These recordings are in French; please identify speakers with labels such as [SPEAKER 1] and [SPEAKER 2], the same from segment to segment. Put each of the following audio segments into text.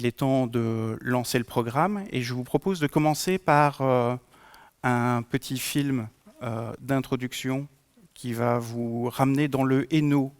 [SPEAKER 1] il est temps de lancer le programme et je vous propose de commencer par un petit film d'introduction qui va vous ramener dans le Hainaut.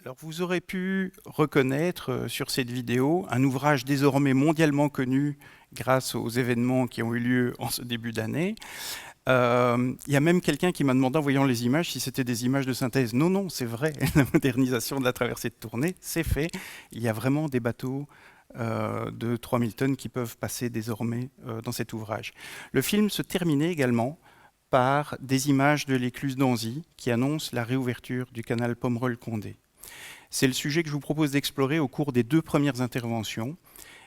[SPEAKER 1] Alors vous aurez pu reconnaître sur cette vidéo un ouvrage désormais mondialement connu grâce aux événements qui ont eu lieu en ce début d'année. Il y a même quelqu'un qui m'a demandé en voyant les images si c'était des images de synthèse. Non, non, c'est vrai, la modernisation de la traversée de Tournai, c'est fait. Il y a vraiment des bateaux de 3000 tonnes qui peuvent passer désormais dans cet ouvrage. Le film se terminait également par des images de l'écluse d'Anzy qui annoncent la réouverture du canal Pomerol-Condé. C'est le sujet que je vous propose d'explorer au cours des 2 premières interventions.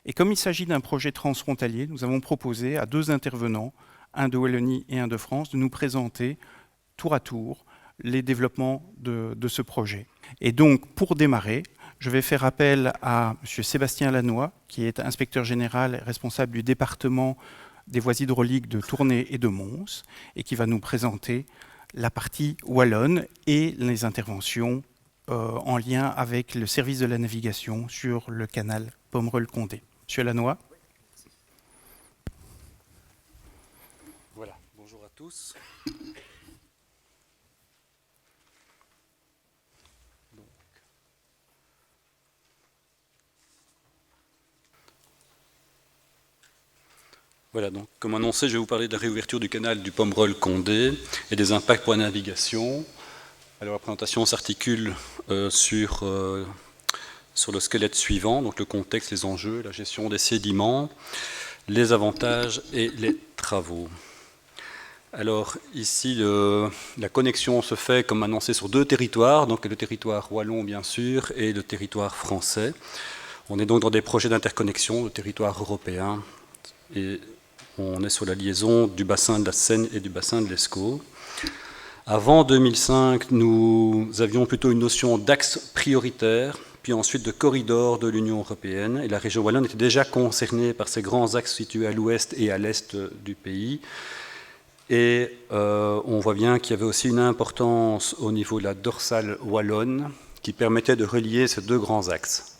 [SPEAKER 1] Et comme il s'agit d'un projet transfrontalier, nous avons proposé à 2 intervenants, un de Wallonie et un de France, de nous présenter tour à tour les développements de ce projet. Et donc, pour démarrer, je vais faire appel à M. Sébastien Lannoy, qui est inspecteur général responsable du département des voies hydrauliques de Tournai et de Mons, et qui va nous présenter la partie wallonne et les interventions en lien avec le service de la navigation sur le canal Pomerol-Condé. Monsieur Lannoy.
[SPEAKER 2] Voilà, bonjour à tous. Voilà, donc comme annoncé, je vais vous parler de la réouverture du canal du Pomerol-Condé et des impacts pour la navigation. Alors la présentation s'articule sur le squelette suivant, donc le contexte, les enjeux, la gestion des sédiments, les avantages et les travaux. Alors ici, la connexion se fait comme annoncé sur 2 territoires, donc le territoire wallon bien sûr et le territoire français. On est donc dans des projets d'interconnexion, le territoire européen, et on est sur la liaison du bassin de la Seine et du bassin de l'Escaut. Avant 2005, nous avions plutôt une notion d'axe prioritaire, puis ensuite de corridor de l'Union européenne. Et la région wallonne était déjà concernée par ces grands axes situés à l'ouest et à l'est du pays. Et on voit bien qu'il y avait aussi une importance au niveau de la dorsale wallonne qui permettait de relier ces 2 grands axes.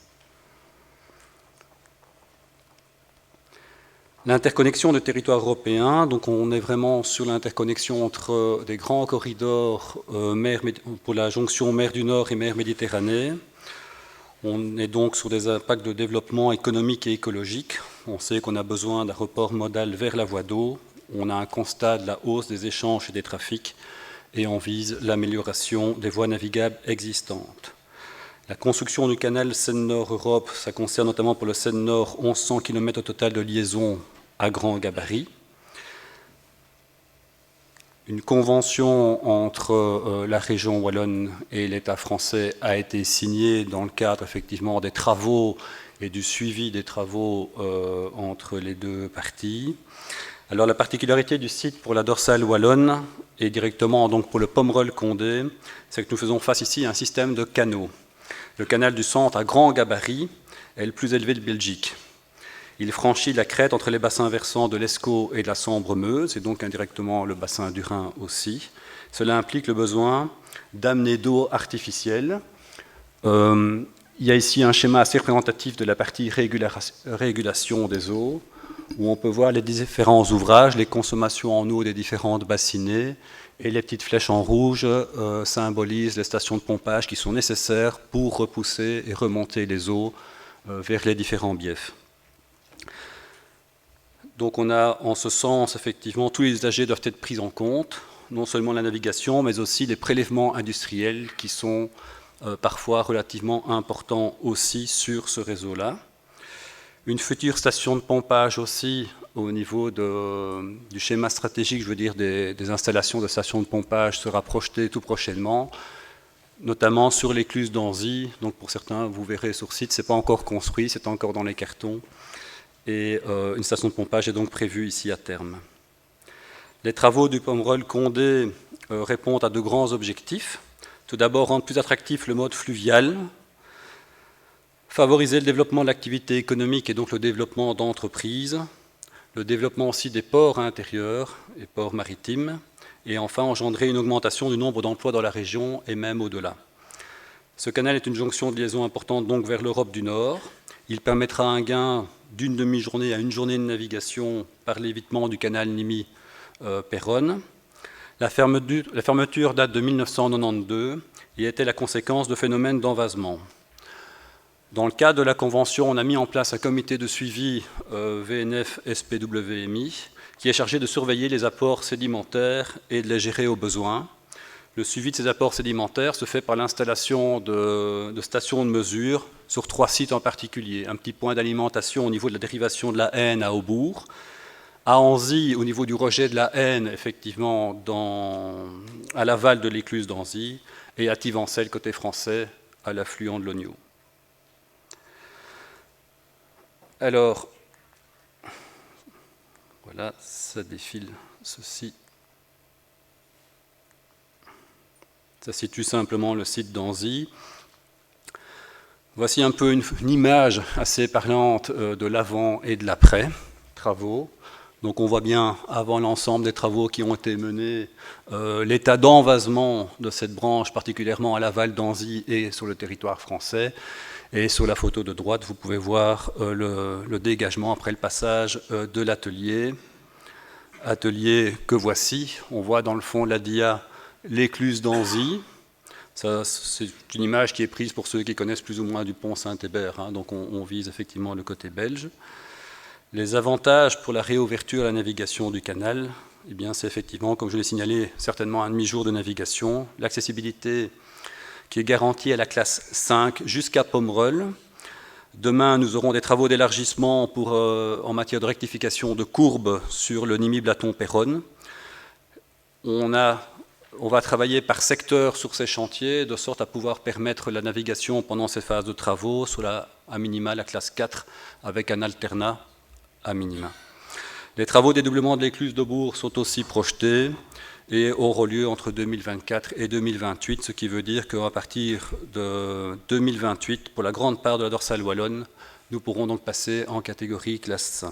[SPEAKER 2] L'interconnexion de territoires européens, donc on est vraiment sur l'interconnexion entre des grands corridors pour la jonction mer du Nord et mer Méditerranée. On est donc sur des impacts de développement économique et écologique. On sait qu'on a besoin d'un report modal vers la voie d'eau. On a un constat de la hausse des échanges et des trafics et on vise l'amélioration des voies navigables existantes. La construction du canal Seine-Nord-Europe, ça concerne notamment pour le Seine-Nord 1100 km au total de liaison à grand gabarit. Une convention entre la région wallonne et l'État français a été signée dans le cadre effectivement des travaux et du suivi des travaux entre les 2 parties. Alors la particularité du site pour la dorsale wallonne et directement donc pour le Pomerol-Condé, c'est que nous faisons face ici à un système de canaux. Le canal du Centre à grand gabarit est le plus élevé de Belgique. Il franchit la crête entre les bassins versants de l'Escaut et de la Sambre-Meuse, et donc indirectement le bassin du Rhin aussi. Cela implique le besoin d'amener d'eau artificielle. Il y a ici un schéma assez représentatif de la partie régulation des eaux, où on peut voir les différents ouvrages, les consommations en eau des différentes bassinées, et les petites flèches en rouge symbolisent les stations de pompage qui sont nécessaires pour repousser et remonter les eaux vers les différents biefs. Donc on a en ce sens, effectivement, tous les usagers doivent être pris en compte, non seulement la navigation, mais aussi les prélèvements industriels qui sont parfois relativement importants aussi sur ce réseau-là. Une future station de pompage aussi au niveau du schéma stratégique, je veux dire des installations de stations de pompage sera projetée tout prochainement, notamment sur l'écluse d'Anzy. Donc pour certains, vous verrez sur site, ce n'est pas encore construit, c'est encore dans les cartons. Et une station de pompage est donc prévue ici à terme. Les travaux du Pomerol-Condé répondent à de grands objectifs. Tout d'abord, rendre plus attractif le mode fluvial, favoriser le développement de l'activité économique et donc le développement d'entreprises, le développement aussi des ports intérieurs et ports maritimes, et enfin engendrer une augmentation du nombre d'emplois dans la région et même au-delà. Ce canal est une jonction de liaison importante donc vers l'Europe du Nord. Il permettra un gain d'une demi-journée à une journée de navigation par l'évitement du canal Nimy-Péronne. La fermeture date de 1992 et était la conséquence de phénomènes d'envasement. Dans le cadre de la Convention, on a mis en place un comité de suivi VNF-SPWMI qui est chargé de surveiller les apports sédimentaires et de les gérer au besoin. Le suivi de ces apports sédimentaires se fait par l'installation de stations de mesure sur 3 sites en particulier. Un petit point d'alimentation au niveau de la dérivation de la Haine à Aubourg, à Anzy au niveau du rejet de la Haine, effectivement, à l'aval de l'écluse d'Anzy, et à Tivancel, côté français, à l'affluent de l'Ognou. Alors, voilà, ça défile ceci. Ça situe simplement le site d'Anzy. Voici un peu une image assez parlante de l'avant et de l'après travaux. Donc on voit bien, avant l'ensemble des travaux qui ont été menés, l'état d'envasement de cette branche, particulièrement à l'aval d'Anzy et sur le territoire français. Et sur la photo de droite, vous pouvez voir le dégagement après le passage de l'atelier. Atelier que voici. On voit dans le fond de la dia l'écluse d'Anzy. C'est une image qui est prise pour ceux qui connaissent plus ou moins du pont Saint-Hébert. Hein, donc on vise effectivement le côté belge. Les avantages pour la réouverture à la navigation du canal, eh bien, c'est effectivement, comme je l'ai signalé, certainement un demi-jour de navigation. L'accessibilité qui est garantie à la classe 5 jusqu'à Pomerol. Demain, nous aurons des travaux d'élargissement en matière de rectification de courbes sur le Nimy-Blaton-Péronne. On va travailler par secteur sur ces chantiers, de sorte à pouvoir permettre la navigation pendant ces phases de travaux sur à minima la classe 4, avec un alternat à minima. Les travaux d'édoublement de l'écluse d'Aubourg sont aussi projetés et auront lieu entre 2024 et 2028, ce qui veut dire qu'à partir de 2028, pour la grande part de la dorsale wallonne, nous pourrons donc passer en catégorie classe 5.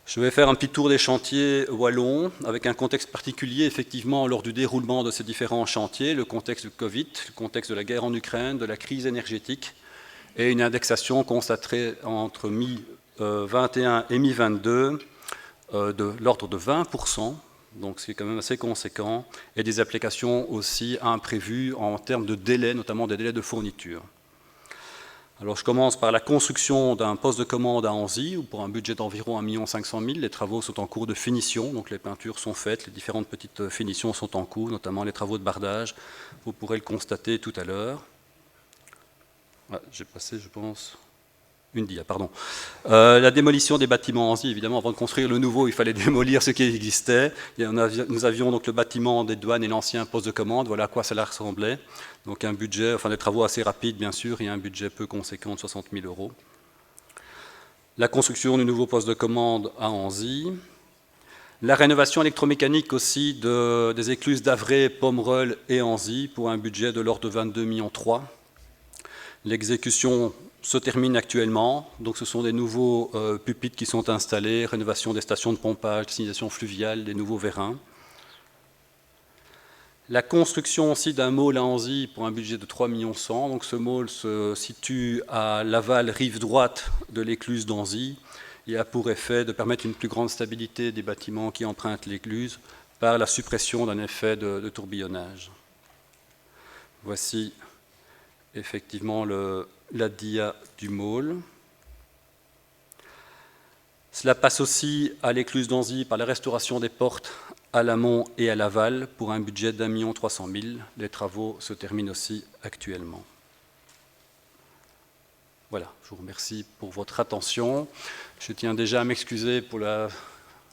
[SPEAKER 2] Je vais faire un petit tour des chantiers wallons, avec un contexte particulier, effectivement, lors du déroulement de ces différents chantiers, le contexte du Covid, le contexte de la guerre en Ukraine, de la crise énergétique, et une indexation constatée entre mi-21 et mi-22 de l'ordre de 20%, donc c'est quand même assez conséquent, et des applications aussi imprévues en termes de délais, notamment des délais de fourniture. Alors je commence par la construction d'un poste de commande à Anzy, où pour un budget d'environ 1 500 000, les travaux sont en cours de finition, donc les peintures sont faites, les différentes petites finitions sont en cours, notamment les travaux de bardage, vous pourrez le constater tout à l'heure. Ah, j'ai passé, je pense, une dia, pardon. La démolition des bâtiments Anzy, évidemment, avant de construire le nouveau, il fallait démolir ce qui existait. Nous avions donc le bâtiment des douanes et l'ancien poste de commande, voilà à quoi cela ressemblait. Donc un budget, enfin des travaux assez rapides bien sûr, et un budget peu conséquent de 60 000 €. la construction du nouveau poste de commande à Anzy, la rénovation électromécanique aussi des écluses d'Avray, Pomerol et Anzy pour un budget de l'ordre de 22,3 millions. L'exécution se termine actuellement, donc ce sont des nouveaux pupitres qui sont installés, rénovation des stations de pompage, signalisation fluviale, des nouveaux vérins. La construction aussi d'un môle à Anzy pour un budget de 3,1 millions. Donc ce môle se situe à l'aval rive droite de l'écluse d'Anzy et a pour effet de permettre une plus grande stabilité des bâtiments qui empruntent l'écluse par la suppression d'un effet de tourbillonnage. Voici effectivement la dia du môle. Cela passe aussi à l'écluse d'Anzy par la restauration des portes à l'amont et à l'aval pour un budget d'1,3 million. Les travaux se terminent aussi actuellement. Voilà, je vous remercie pour votre attention. Je tiens déjà à m'excuser pour la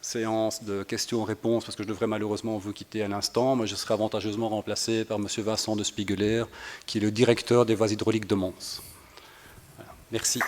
[SPEAKER 2] séance de questions-réponses parce que je devrais malheureusement vous quitter à l'instant, mais je serai avantageusement remplacé par M. Vincent de Spiegeler, qui est le directeur des voies hydrauliques de Mons. Voilà. Merci.